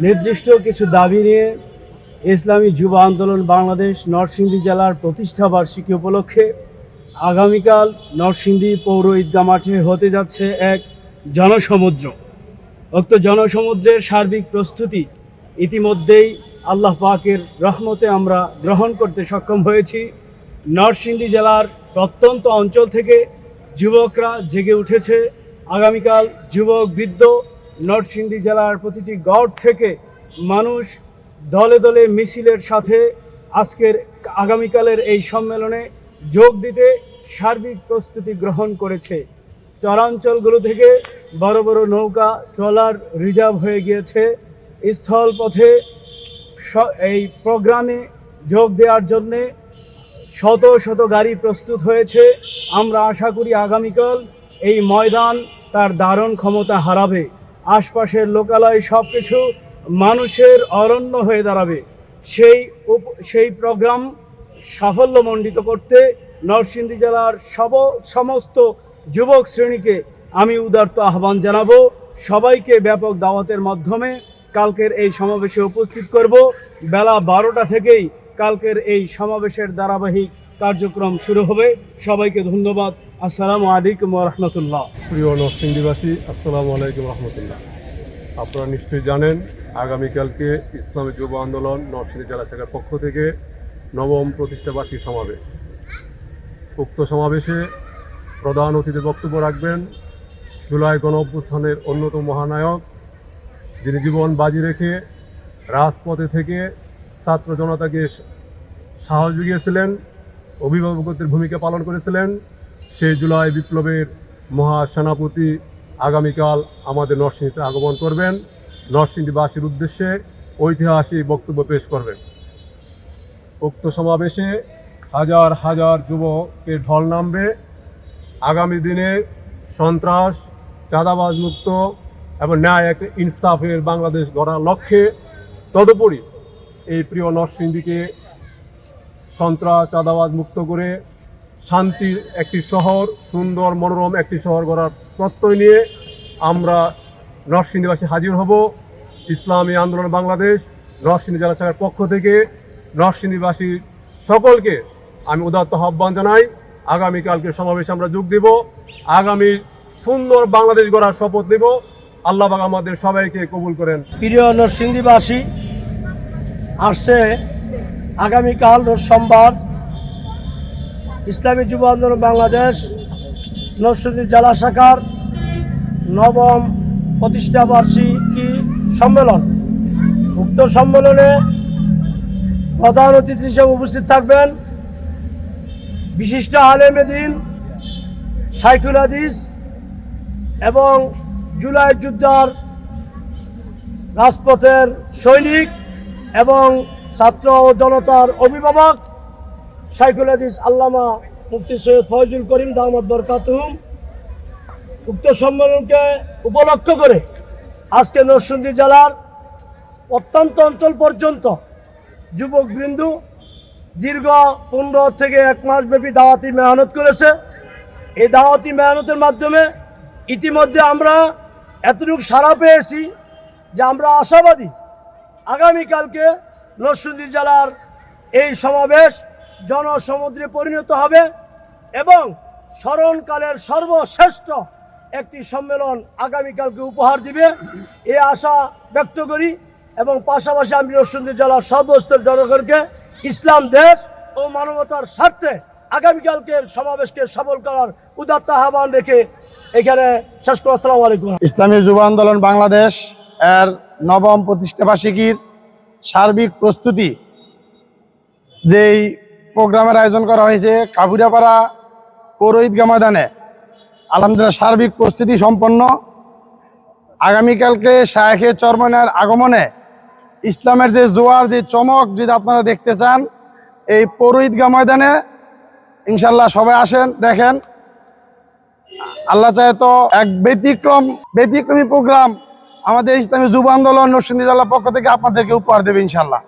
নির্দিষ্ট কিছু দাবি নিয়ে ইসলামী যুব আন্দোলন বাংলাদেশ নরসিংদী জেলার প্রতিষ্ঠা বার্ষিকী উপলক্ষে আগামীকাল নরসিংদী পৌর ঈদগাহ মাঠে হতে যাচ্ছে এক জনসমুদ্র। উক্ত জনসমুদ্রের সার্বিক প্রস্তুতি ইতিমধ্যেই আল্লাহ পাকের রহমতে আমরা গ্রহণ করতে সক্ষম হয়েছি। নরসিংদী জেলার প্রত্যন্ত অঞ্চল থেকে যুবকরা জেগে উঠেছে। আগামীকাল যুবক বৃদ্ধ নরসিংদী জেলার প্রতিটি গড় থেকে মানুষ দলে দলে মিছিলের সাথে আগামীকালের এই সম্মেলনে যোগ দিতে সার্বিক প্রস্তুতি গ্রহণ করেছে। চরাঞ্চলগুলো থেকে বড় বড় নৌকা ট্রলার রিজার্ভ হয়ে গিয়েছে। স্থলপথে এই প্রোগ্রামে যোগ দেওয়ার জন্যে শত শত গাড়ি প্রস্তুত হয়েছে। আমরা আশা করি আগামীকাল এই ময়দান তার দারুণ ক্ষমতা হারাবে। আশপাশের লোকালয় সব কিছু মানুষের অরণ্য হয়ে দাঁড়াবে। সেই প্রোগ্রাম সাফল্যমণ্ডিত করতে নরসিংদী জেলার সমস্ত যুবক শ্রেণীকে আমি উদারত আহ্বান জানাবো। সবাইকে ব্যাপক দাওয়াতের মাধ্যমে কালকের এই সমাবেশে উপস্থিত করব। বেলা 12টা থেকেই কালকের এই সমাবেশের ধারাবাহিক কার্যক্রম শুরু হবে। সবাইকে ধন্যবাদ। আসসালামু আলাইকুম ওয়া রাহমাতুল্লাহ। প্রিয় নরসিংদীবাসী, আসসালামু আলাইকুম রহমতুল্লাহ। আপনারা নিশ্চয়ই জানেন আগামীকালকে ইসলামী যুব আন্দোলন নরসিংদী জেলা শাখার পক্ষ থেকে নবম প্রতিষ্ঠাবার্ষিকী সমাবেশ। উক্ত সমাবেশে প্রধান অতিথি বক্তব্য রাখবেন জুলাই গণঅভ্যুত্থানের অন্যতম মহানায়ক, যিনি জীবন বাজি রেখে রাজপথে থেকে ছাত্র জনতাকে সাহস জুগিয়েছিলেন, অভিভাবকত্বের ভূমিকা পালন করেছিলেন। সেই জুলাই বিপ্লবের মহাসেনাপতি আগামীকাল আমাদের নরসিংদীতে আগমন করবেন। নরসিংদীবাসীর উদ্দেশ্যে ঐতিহাসিক বক্তব্য পেশ করবেন। উক্ত সমাবেশে হাজার হাজার যুবকের ঢল নামবে। আগামী দিনে সন্ত্রাস, চাঁদাবাজ মুক্ত এবং ন্যায় একটা ইনসাফের বাংলাদেশ গড়ার লক্ষ্যে তদুপরি এই প্রিয় নরসিংদীকে সন্ত্রাস চাঁদাবাজ মুক্ত করে শান্তির একটি শহর, সুন্দর মনোরম একটি শহর গড়ার প্রত্যয় নিয়ে আমরা নরসিংদীবাসী হাজির হব। ইসলামী আন্দোলন বাংলাদেশ নরসিংদী জেলা শাখার পক্ষ থেকে নরসিংদীবাসী সকলকে আমি উদাত্ত আহ্বান জানাই। আগামীকালকে সমাবেশে আমরা যোগ দেব। আগামী সুন্দর বাংলাদেশ গড়ার শপথ নেব। আল্লাহ পাক আমাদের সবাইকে কবুল করেন। প্রিয় নরসিংদীবাসী, আসছে আগামীকাল রোজ সোমবার ইসলামী যুব আন্দোলন বাংলাদেশ নরসিংদী জেলা শাখার নবম প্রতিষ্ঠা বার্ষিকী সম্মেলন। উক্ত সম্মেলনে প্রধান অতিথি হিসেবে উপস্থিত থাকবেন বিশিষ্ট আলেমে দ্বীন শাইখুল হাদিস এবং জুলাই যোদ্ধার রাজপথের সৈনিক এবং ছাত্র ও জনতার অভিভাবক শাইখুল হাদিস আল্লামা মুফতি সৈয়দ ফয়জুল করিম দামাত বরকাতুহুম। উক্ত সম্মেলনকে উপলক্ষ করে আজকে নরসিংদী জেলার প্রত্যন্ত অঞ্চল পর্যন্ত যুবকবৃন্দ দীর্ঘ 15 থেকে 1 মাস ব্যাপী দাওয়াতি মেহনত করেছে। এই দাওয়াতি মেহনতের মাধ্যমে ইতিমধ্যে আমরা এতটুকু সাড়া পেয়েছি যে আমরা আশাবাদী আগামীকালকে নরসিংদী জেলার এই সমাবেশ জনসমুদ্রে পরিণত হবে এবং স্মরণকালের সর্বশ্রেষ্ঠ একটি সম্মেলন আগামীকালকে উপহার দিবে এই আশা ব্যক্ত করি। এবং পাশাপাশি আমি নরসিংদী জেলার সর্বস্তরের জনগণকে ইসলাম দেশ ও মানবতার স্বার্থে আগামীকালকের সমাবেশকে সফল করার উদাত্ত আহ্বান রেখে এখানে শেষ করি। আসসালামু আলাইকুম। ইসলামী যুব আন্দোলন বাংলাদেশ এর নবম প্রতিষ্ঠাবার্ষিকীর সার্বিক প্রস্তুতি যেই প্রোগ্রামের আয়োজন করা হয়েছে কাবুরাপাড়া পৌর ঈদগাহ ময়দানে, আলহামদুলিল্লাহ সার্বিক প্রস্তুতি সম্পন্ন। আগামীকালকে শায়েখে চরমনের আগমনে ইসলামের যে জোয়ার, যে চমক যদি আপনারা দেখতে চান এই পৌর ঈদগাহ ময়দানে ইনশাল্লাহ সবাই আসেন, দেখেন। আল্লাহ চাহে তো এক ব্যতিক্রমী প্রোগ্রাম আমাদের ইসলামী যুব আন্দোলন নরসিংদী জেলার পক্ষ থেকে আপনাদেরকে উপহার দেবে ইনশাল্লাহ।